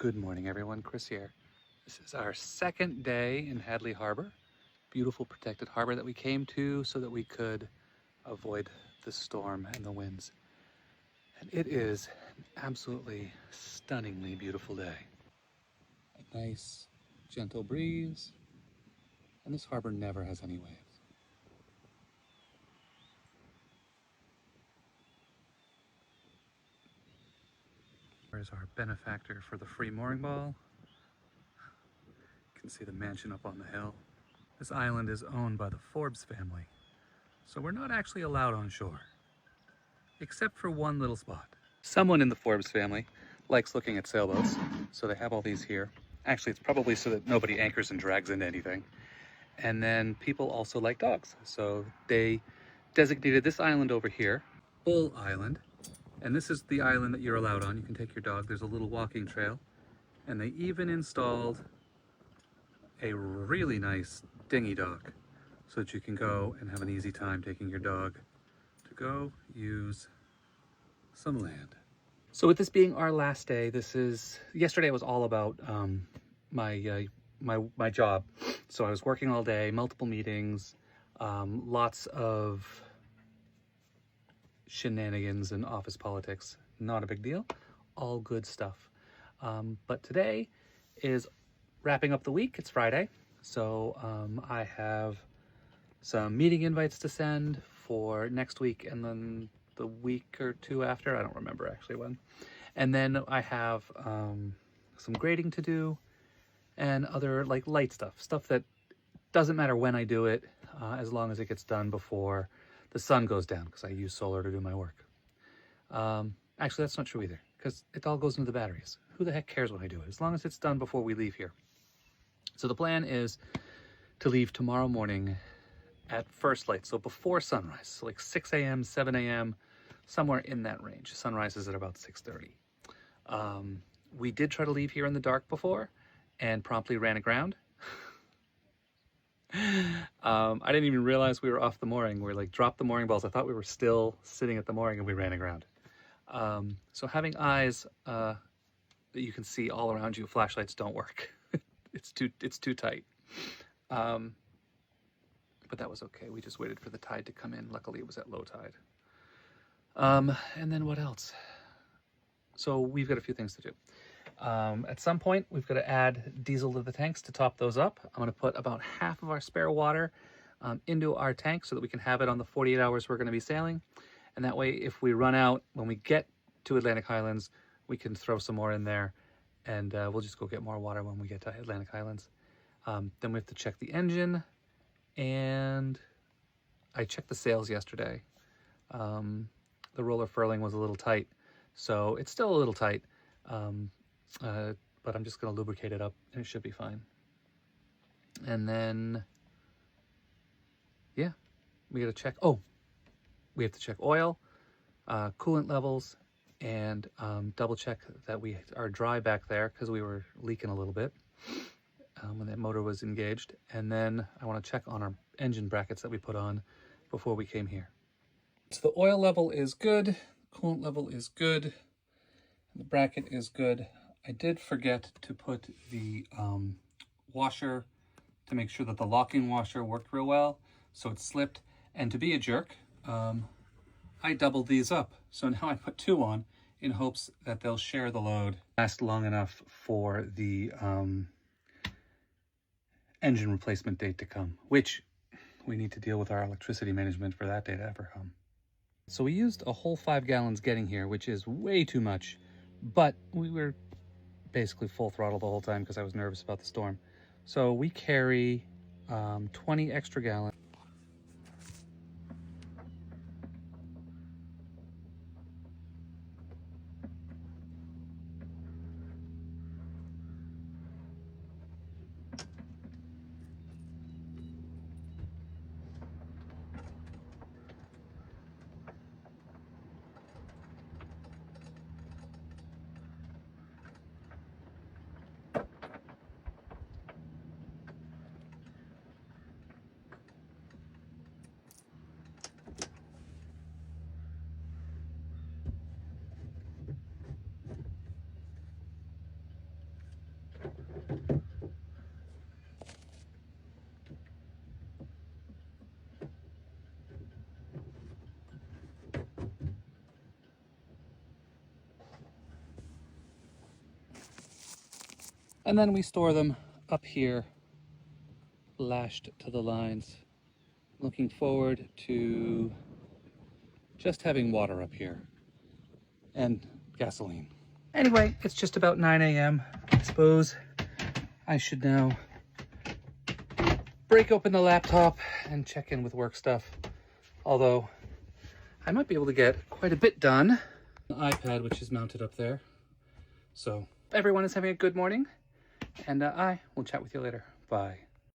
Good morning, everyone. Chris here. This is our second day in Hadley Harbor, beautiful protected harbor that we came to so that we could avoid the storm and the winds. And it is an absolutely stunningly beautiful day. A nice, gentle breeze, and this harbor never has any waves. There's our benefactor for the free mooring ball. You can see the mansion up on the hill. This island is owned by the Forbes family, so we're not actually allowed on shore, except for one little spot. Someone in the Forbes family likes looking at sailboats, so they have all these here. Actually, it's probably so that nobody anchors and drags into anything. And then people also like dogs, so they designated this island over here, Bull Island, and this is the island that you're allowed on. You can take your dog. There's a little walking trail, and they even installed a really nice dinghy dock so that you can go and have an easy time taking your dog to go use some land. So with this being our last day, yesterday was all about my job. So I was working all day, multiple meetings, lots of shenanigans and office politics. Not a big deal, all good stuff. But today is wrapping up the week. It's Friday, so I have some meeting invites to send for next week and then the week or two after. I don't remember actually when. And then I have some grading to do and other like light stuff that doesn't matter when I do it, as long as it gets done before the sun goes down, because I use solar to do my work. Actually, that's not true either, because it all goes into the batteries. Who the heck cares when I do it, as long as it's done before we leave here. So the plan is to leave tomorrow morning at first light, so before sunrise, so like 6 a.m., 7 a.m., somewhere in that range. Sunrise is at about 6:30. We did try to leave here in the dark before and promptly ran aground. I didn't even realize we were off the mooring. We like dropped the mooring balls. I thought we were still sitting at the mooring and we ran aground. So having eyes that you can see all around you, flashlights don't work. It's too tight. But that was okay. We just waited for the tide to come in. Luckily it was at low tide. And then what else? So we've got a few things to do. At some point, we've got to add diesel to the tanks to top those up. I'm going to put about half of our spare water into our tank so that we can have it on the 48 hours we're going to be sailing. And that way, if we run out when we get to Atlantic Highlands, we can throw some more in there, and we'll just go get more water when we get to Atlantic Highlands. Then we have to check the engine, and I checked the sails yesterday. The roller furling was a little tight, so it's still a little tight. But I'm just going to lubricate it up and it should be fine. And then, yeah, we got to check. Oh, we have to check oil, coolant levels, and double check that we are dry back there because we were leaking a little bit when that motor was engaged. And then I want to check on our engine brackets that we put on before we came here. So the oil level is good, coolant level is good, the bracket is good. I did forget to put the washer to make sure that the locking washer worked real well, so it slipped. And to be a jerk, I doubled these up. So now I put two on in hopes that they'll share the load, last long enough for the engine replacement date to come, which we need to deal with our electricity management for that day to ever come. So we used a whole 5 gallons getting here, which is way too much, but we were basically full throttle the whole time because I was nervous about the storm. So we carry 20 extra gallons. And then we store them up here, lashed to the lines. Looking forward to just having water up here and gasoline. Anyway, it's just about 9 a.m. I suppose I should now break open the laptop and check in with work stuff. Although I might be able to get quite a bit done. The iPad, which is mounted up there. So everyone is having a good morning, and I will chat with you later. Bye.